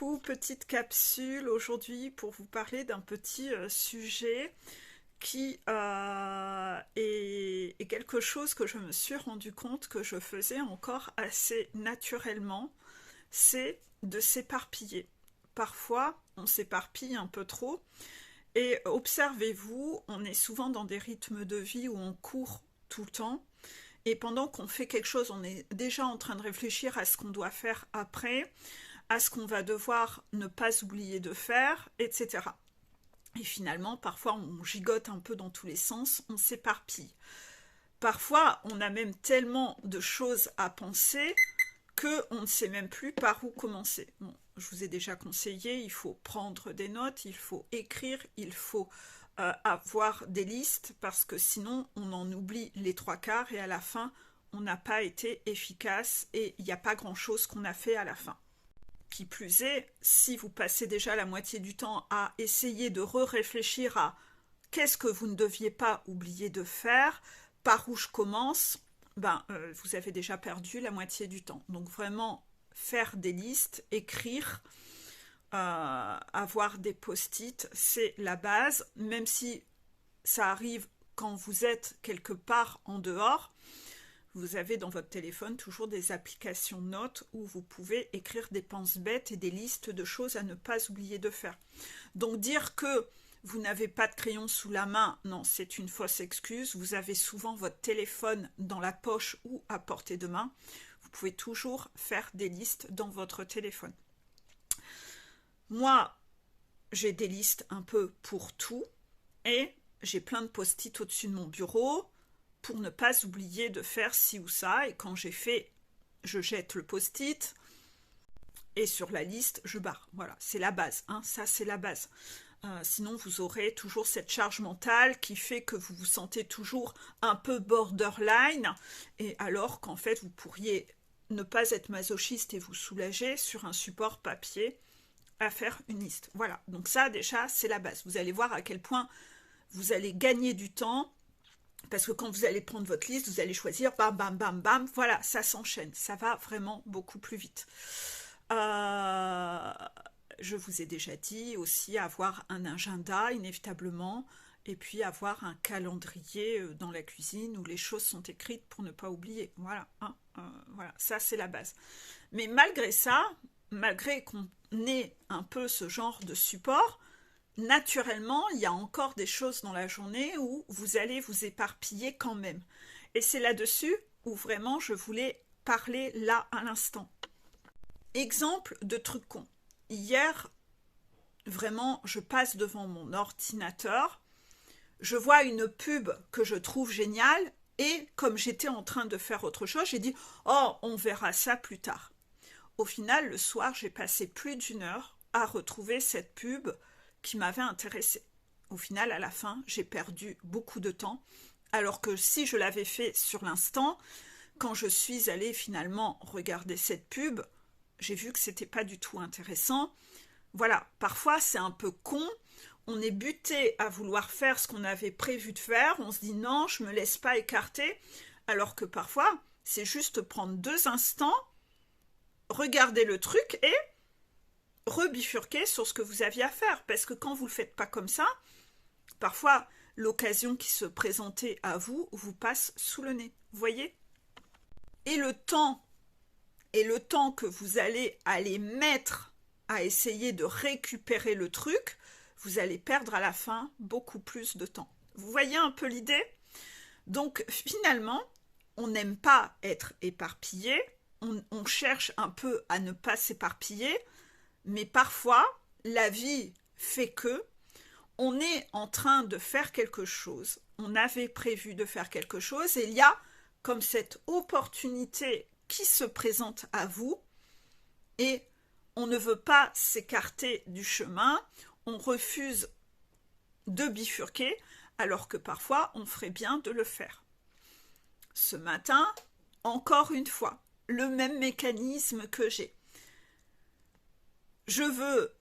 coucou, petite capsule aujourd'hui pour vous parler d'un petit sujet qui est quelque chose que je me suis rendu compte que je faisais encore assez naturellement, c'est de s'éparpiller. Parfois, on s'éparpille un peu trop et observez-vous, on est souvent dans des rythmes de vie où on court tout le temps et pendant qu'on fait quelque chose, on est déjà en train de réfléchir à ce qu'on doit faire après, à ce qu'on va devoir ne pas oublier de faire, etc. Et finalement, parfois, on gigote un peu dans tous les sens, on s'éparpille. Parfois, on a même tellement de choses à penser qu'on ne sait même plus par où commencer. Bon, je vous ai déjà conseillé, il faut prendre des notes, il faut écrire, il faut avoir des listes, parce que sinon, on en oublie les trois quarts et à la fin, on n'a pas été efficace et il n'y a pas grand-chose qu'on a fait à la fin. Qui plus est, si vous passez déjà la moitié du temps à essayer de réfléchir à qu'est-ce que vous ne deviez pas oublier de faire, par où je commence, vous avez déjà perdu la moitié du temps. Donc vraiment, faire des listes, écrire, avoir des post-it, c'est la base, même si ça arrive quand vous êtes quelque part en dehors. Vous avez dans votre téléphone toujours des applications notes où vous pouvez écrire des penses-bêtes et des listes de choses à ne pas oublier de faire. Donc dire que vous n'avez pas de crayon sous la main, non, c'est une fausse excuse. Vous avez souvent votre téléphone dans la poche ou à portée de main. Vous pouvez toujours faire des listes dans votre téléphone. Moi, j'ai des listes un peu pour tout et j'ai plein de post-it au-dessus de mon bureau pour ne pas oublier de faire ci ou ça. Et quand j'ai fait, je jette le post-it et sur la liste, je barre. Voilà, c'est la base. Ça, c'est la base. Sinon, vous aurez toujours cette charge mentale qui fait que vous vous sentez toujours un peu borderline. Et alors qu'en fait, vous pourriez ne pas être masochiste et vous soulager sur un support papier à faire une liste. Voilà, donc ça, déjà, c'est la base. Vous allez voir à quel point vous allez gagner du temps. Parce que quand vous allez prendre votre liste, vous allez choisir bam, bam, bam, bam. Voilà, ça s'enchaîne. Ça va vraiment beaucoup plus vite. Je vous ai déjà dit aussi avoir un agenda, inévitablement. Et puis avoir un calendrier dans la cuisine où les choses sont écrites pour ne pas oublier. Voilà, voilà, ça c'est la base. Mais malgré ça, malgré qu'on ait un peu ce genre de support, naturellement, il y a encore des choses dans la journée où vous allez vous éparpiller quand même. Et c'est là-dessus où vraiment je voulais parler là à l'instant. Exemple de truc con. Hier, vraiment, je passe devant mon ordinateur, je vois une pub que je trouve géniale et comme j'étais en train de faire autre chose, j'ai dit « Oh, on verra ça plus tard ». Au final, le soir, j'ai passé plus d'une heure à retrouver cette pub qui m'avait intéressée. Au final, à la fin, j'ai perdu beaucoup de temps, alors que si je l'avais fait sur l'instant, quand je suis allée finalement regarder cette pub, j'ai vu que c'était pas du tout intéressant. Voilà, parfois c'est un peu con, on est buté à vouloir faire ce qu'on avait prévu de faire, on se dit non, je me laisse pas écarter, alors que parfois, c'est juste prendre 2 instants, regarder le truc et rebifurquer sur ce que vous aviez à faire, parce que quand vous ne le faites pas comme ça, parfois l'occasion qui se présentait à vous vous passe sous le nez, vous voyez? Et le temps que vous allez mettre à essayer de récupérer le truc, vous allez perdre à la fin beaucoup plus de temps. Vous voyez un peu l'idée? Donc finalement, on n'aime pas être éparpillé, on cherche un peu à ne pas s'éparpiller, mais parfois, la vie fait que on est en train de faire quelque chose, on avait prévu de faire quelque chose, et il y a comme cette opportunité qui se présente à vous, et on ne veut pas s'écarter du chemin, on refuse de bifurquer, alors que parfois, on ferait bien de le faire. Ce matin, encore une fois, le même mécanisme que j'ai. Je veux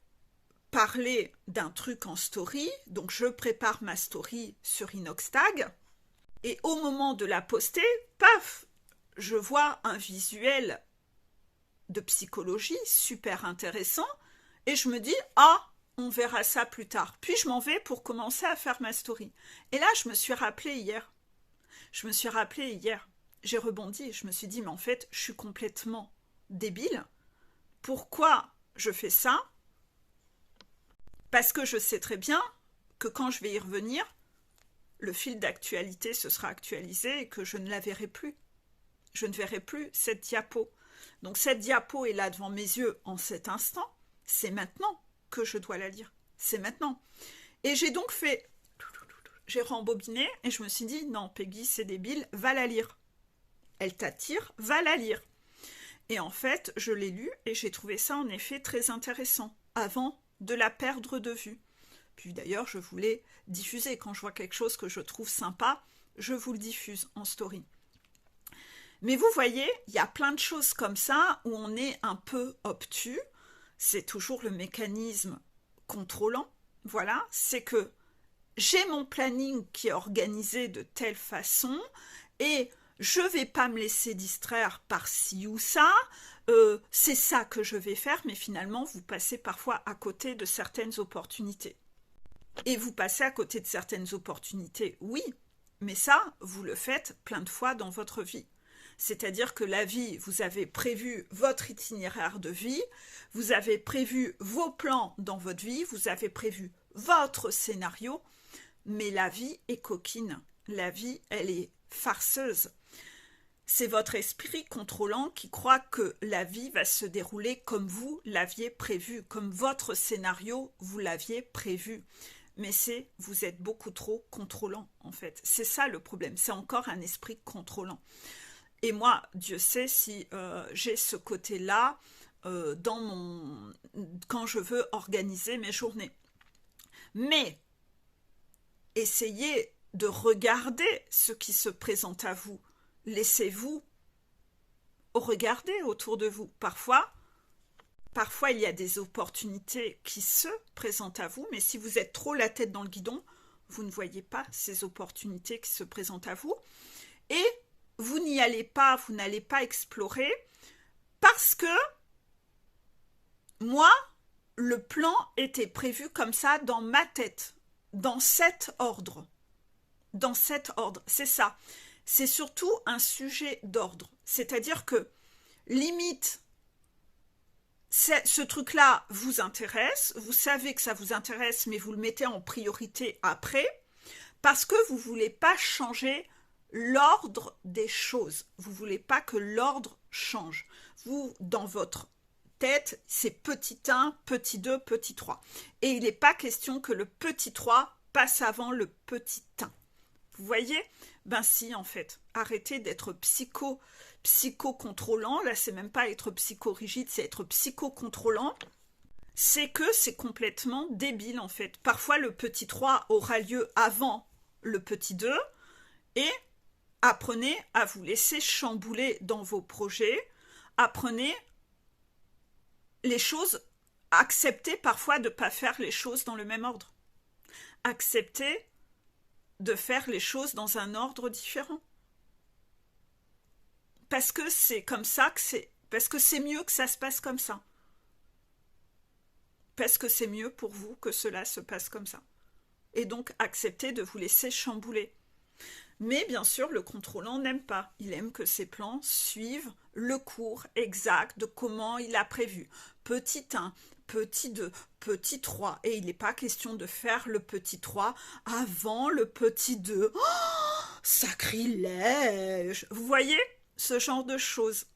parler d'un truc en story, donc je prépare ma story sur Inoxtag, et au moment de la poster, paf, je vois un visuel de psychologie super intéressant, Et je me dis, ah, on verra ça plus tard. Puis je m'en vais pour commencer à faire ma story. Et là, je me suis rappelé hier. J'ai rebondi, je me suis dit, mais en fait, je suis complètement débile. Pourquoi je fais ça? Parce que je sais très bien que quand je vais y revenir, le fil d'actualité se sera actualisé et que je ne la verrai plus. Je ne verrai plus cette diapo. Donc cette diapo est là devant mes yeux en cet instant. C'est maintenant que je dois la lire. C'est maintenant. Et j'ai donc j'ai rembobiné et je me suis dit, non, Peggy, c'est débile, va la lire. Elle t'attire, va la lire. Et en fait, je l'ai lue et j'ai trouvé ça en effet très intéressant, avant de la perdre de vue. Puis d'ailleurs, je voulais diffuser. Quand je vois quelque chose que je trouve sympa, je vous le diffuse en story. Mais vous voyez, il y a plein de choses comme ça où on est un peu obtus. C'est toujours le mécanisme contrôlant. Voilà, c'est que j'ai mon planning qui est organisé de telle façon et je ne vais pas me laisser distraire par ci ou ça. C'est ça que je vais faire, mais finalement, vous passez parfois à côté de certaines opportunités. Et vous passez à côté de certaines opportunités, oui, mais ça, vous le faites plein de fois dans votre vie. C'est-à-dire que la vie, vous avez prévu votre itinéraire de vie, vous avez prévu vos plans dans votre vie, vous avez prévu votre scénario, mais la vie est coquine. La vie, elle est farceuse. C'est votre esprit contrôlant qui croit que la vie va se dérouler comme vous l'aviez prévu, comme votre scénario, vous l'aviez prévu. Mais vous êtes beaucoup trop contrôlant, en fait. C'est ça le problème, c'est encore un esprit contrôlant. Et moi, Dieu sait si j'ai ce côté-là quand je veux organiser mes journées. Mais essayez de regarder ce qui se présente à vous. Laissez-vous regarder autour de vous. Parfois, il y a des opportunités qui se présentent à vous, mais si vous êtes trop la tête dans le guidon, vous ne voyez pas ces opportunités qui se présentent à vous. Et vous n'y allez pas, vous n'allez pas explorer, parce que moi, le plan était prévu comme ça dans ma tête, dans cet ordre. Dans cet ordre, c'est ça. C'est surtout un sujet d'ordre. C'est-à-dire que, limite, ce truc-là vous intéresse, vous savez que ça vous intéresse, mais vous le mettez en priorité après, parce que vous ne voulez pas changer l'ordre des choses. Vous ne voulez pas que l'ordre change. Vous, dans votre tête, c'est petit 1, petit 2, petit 3. Et il n'est pas question que le petit 3 passe avant le petit 1. Vous voyez? Ben si, en fait. Arrêtez d'être psycho-contrôlant. Là, c'est même pas être psycho-rigide, c'est être psycho-contrôlant. C'est que c'est complètement débile, en fait. Parfois, le petit 3 aura lieu avant le petit 2 et apprenez à vous laisser chambouler dans vos projets. Apprenez les choses. Acceptez parfois de ne pas faire les choses dans le même ordre. Acceptez de faire les choses dans un ordre différent. Parce que c'est comme ça parce que c'est mieux que ça se passe comme ça. Parce que c'est mieux pour vous que cela se passe comme ça. Et donc, acceptez de vous laisser chambouler. Mais bien sûr, le contrôlant n'aime pas. Il aime que ses plans suivent le cours exact de comment il a prévu. Petit 1, petit 2, petit 3. Et il n'est pas question de faire le petit 3 avant le petit 2. Oh, sacrilège! Vous voyez ce genre de choses?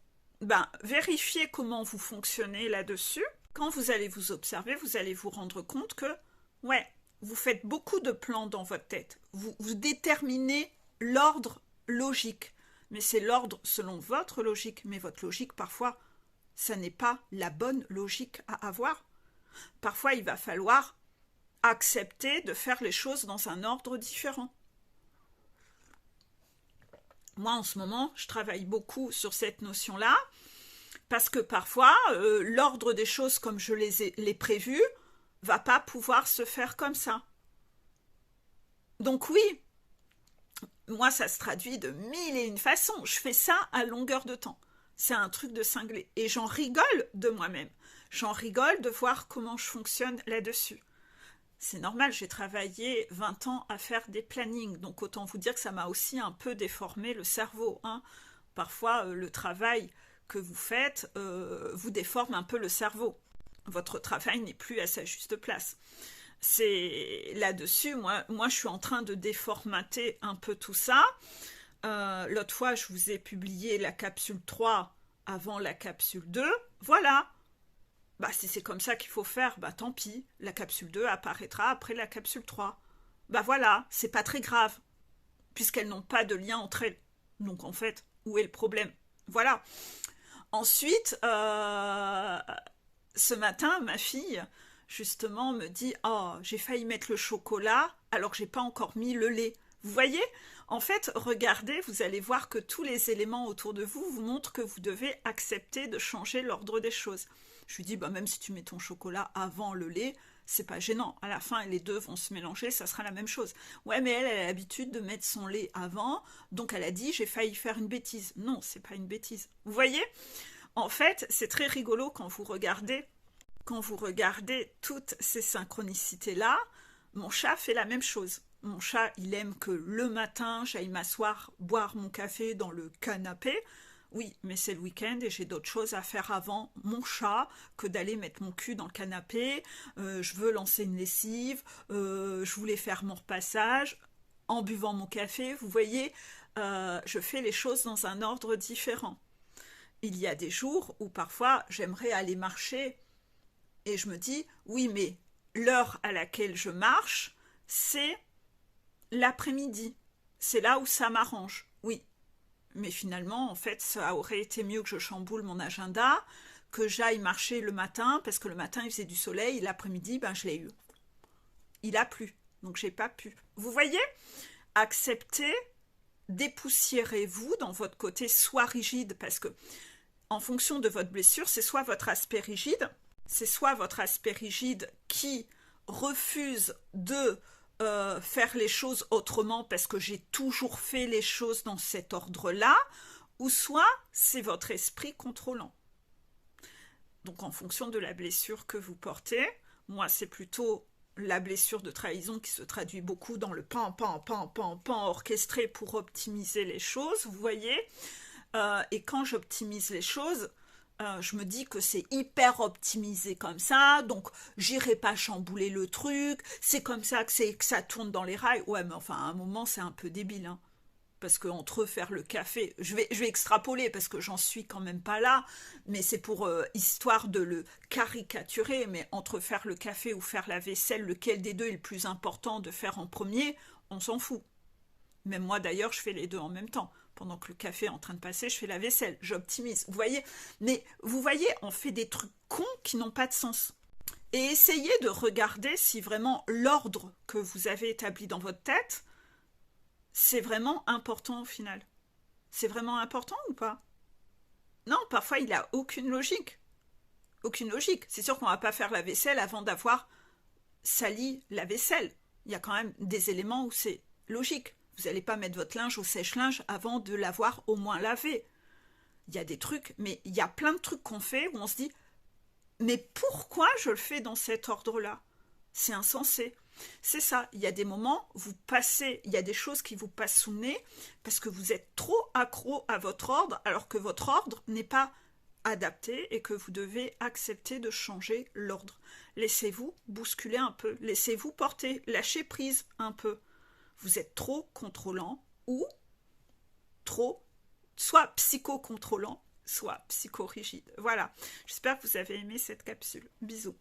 Vérifiez comment vous fonctionnez là-dessus. Quand vous allez vous observer, vous allez vous rendre compte que, vous faites beaucoup de plans dans votre tête. Vous déterminez l'ordre logique. Mais c'est l'ordre selon votre logique. Mais votre logique, parfois, ça n'est pas la bonne logique à avoir. Parfois, il va falloir accepter de faire les choses dans un ordre différent. Moi, en ce moment, je travaille beaucoup sur cette notion-là, parce que parfois, l'ordre des choses comme je l'ai prévu va pas pouvoir se faire comme ça. Donc oui, moi, ça se traduit de 1001 façons. Je fais ça à longueur de temps. C'est un truc de cinglé. Et j'en rigole de moi-même. J'en rigole de voir comment je fonctionne là-dessus. C'est normal, j'ai travaillé 20 ans à faire des plannings, donc autant vous dire que ça m'a aussi un peu déformé le cerveau, hein. Parfois, le travail que vous faites vous déforme un peu le cerveau. Votre travail n'est plus à sa juste place. C'est là-dessus, moi je suis en train de déformater un peu tout ça. L'autre fois, je vous ai publié la capsule 3 avant la capsule 2. Voilà. Bah, si c'est comme ça qu'il faut faire, bah tant pis. La capsule 2 apparaîtra après la capsule 3. Bah voilà, c'est pas très grave, puisqu'elles n'ont pas de lien entre elles. Donc en fait, où est le problème? Voilà. Ensuite, ce matin, ma fille, justement, me dit « Oh, j'ai failli mettre le chocolat alors que j'ai pas encore mis le lait. » Vous voyez? En fait, regardez, vous allez voir que tous les éléments autour de vous vous montrent que vous devez accepter de changer l'ordre des choses. Je lui dis, bah, même si tu mets ton chocolat avant le lait, c'est pas gênant. À la fin, les deux vont se mélanger, ça sera la même chose. Ouais, mais elle a l'habitude de mettre son lait avant, donc elle a dit, j'ai failli faire une bêtise. Non, c'est pas une bêtise. Vous voyez? En fait, c'est très rigolo quand vous regardez toutes ces synchronicités-là. Mon chat fait la même chose. Mon chat, il aime que le matin, j'aille m'asseoir, boire mon café dans le canapé. Oui, mais c'est le week-end et j'ai d'autres choses à faire avant mon chat que d'aller mettre mon cul dans le canapé. Je veux lancer une lessive, je voulais faire mon repassage en buvant mon café. Vous voyez, je fais les choses dans un ordre différent. Il y a des jours où parfois j'aimerais aller marcher et je me dis, oui, mais l'heure à laquelle je marche, c'est l'après-midi. C'est là où ça m'arrange. Oui, mais finalement, en fait, ça aurait été mieux que je chamboule mon agenda, que j'aille marcher le matin, parce que le matin, il faisait du soleil, l'après-midi, ben, je l'ai eu. Il a plu, donc j'ai pas pu. Vous voyez? Acceptez, dépoussiérez-vous dans votre côté soit rigide, parce que en fonction de votre blessure, c'est soit votre aspect rigide, qui refuse de faire les choses autrement parce que j'ai toujours fait les choses dans cet ordre-là, ou soit c'est votre esprit contrôlant. Donc en fonction de la blessure que vous portez, moi c'est plutôt la blessure de trahison qui se traduit beaucoup dans le pan, pan, pan, pan, pan orchestré pour optimiser les choses, vous voyez. Et quand j'optimise les choses, je me dis que c'est hyper optimisé comme ça, donc j'irai pas chambouler le truc, c'est comme ça que ça tourne dans les rails. Ouais, mais enfin, à un moment, c'est un peu débile, hein. Parce qu'entre faire le café, je vais extrapoler parce que j'en suis quand même pas là, mais c'est pour histoire de le caricaturer, mais entre faire le café ou faire la vaisselle, lequel des deux est le plus important de faire en premier, on s'en fout. Même moi d'ailleurs, je fais les deux en même temps. Pendant que le café est en train de passer, je fais la vaisselle, j'optimise. Vous voyez? Mais vous voyez, on fait des trucs cons qui n'ont pas de sens. Et essayez de regarder si vraiment l'ordre que vous avez établi dans votre tête, c'est vraiment important au final. C'est vraiment important ou pas? Non, parfois il n'a aucune logique. Aucune logique. C'est sûr qu'on ne va pas faire la vaisselle avant d'avoir sali la vaisselle. Il y a quand même des éléments où c'est logique. Vous n'allez pas mettre votre linge au sèche-linge avant de l'avoir au moins lavé. Il y a des trucs, mais il y a plein de trucs qu'on fait où on se dit « Mais pourquoi je le fais dans cet ordre-là » C'est insensé. C'est ça, il y a des moments, il y a des choses qui vous passent sous le nez parce que vous êtes trop accro à votre ordre alors que votre ordre n'est pas adapté et que vous devez accepter de changer l'ordre. Laissez-vous bousculer un peu, laissez-vous porter, lâchez prise un peu. Vous êtes trop contrôlant ou trop, soit psycho-contrôlant, soit psycho-rigide. Voilà, j'espère que vous avez aimé cette capsule. Bisous.